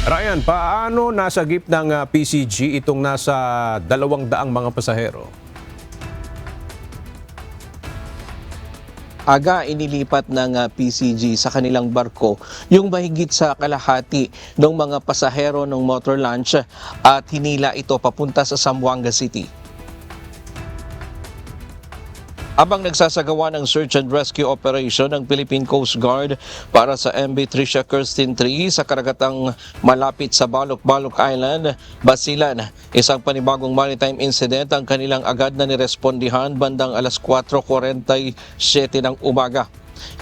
Ryan, paano nasagip ng PCG itong nasa 200 mga pasahero? Aga inilipat ng PCG sa kanilang barko yung mahigit sa kalahati ng mga pasahero ng motor launch at hinila ito papunta sa Zamboanga City. Habang nagsasagawa ng search and rescue operation ng Philippine Coast Guard para sa MV Tricia Kirsten 3 sa karagatang malapit sa Balok-Balok Island, Basilan, isang panibagong maritime incident ang kanilang agad na nirespondihan bandang alas 4:47 ng umaga.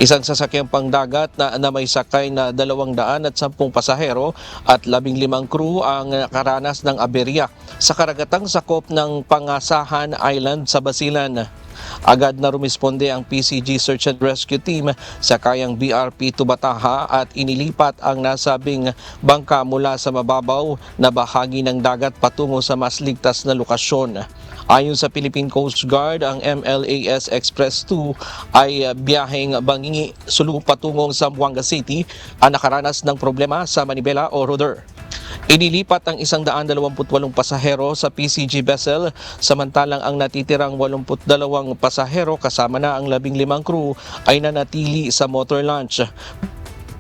Isang sasakyang pangdagat na may sakay na 210 pasahero at 15 crew ang nakaranas ng aberya sa karagatang sakop ng Pangasahan Island sa Basilan. Agad na rumisponde ang PCG Search and Rescue Team sa kayang BRP Tubataha at inilipat ang nasabing bangka mula sa mababaw na bahagi ng dagat patungo sa mas ligtas na lokasyon. Ayon sa Philippine Coast Guard, ang MLAS Express 2 ay biyaheng bangingi sulong patungong Zamboanga City ang nakaranas ng problema sa manibela o rudder. Inilipat ang 128 pasahero sa PCG vessel samantalang ang natitirang 82 pasahero kasama na ang 15 crew ay nanatili sa motor launch.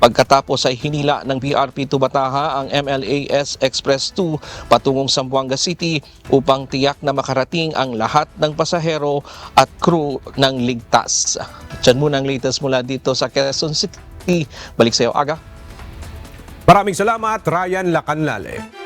Pagkatapos ay hinila ng BRP Tubataha ang MLAS Express 2 patungong Zamboanga City upang tiyak na makarating ang lahat ng pasahero at crew ng ligtas. Diyan muna ang latest mula dito sa Quezon City. Balik sa iyo, Aga. Maraming salamat, Ryan Lacanlale.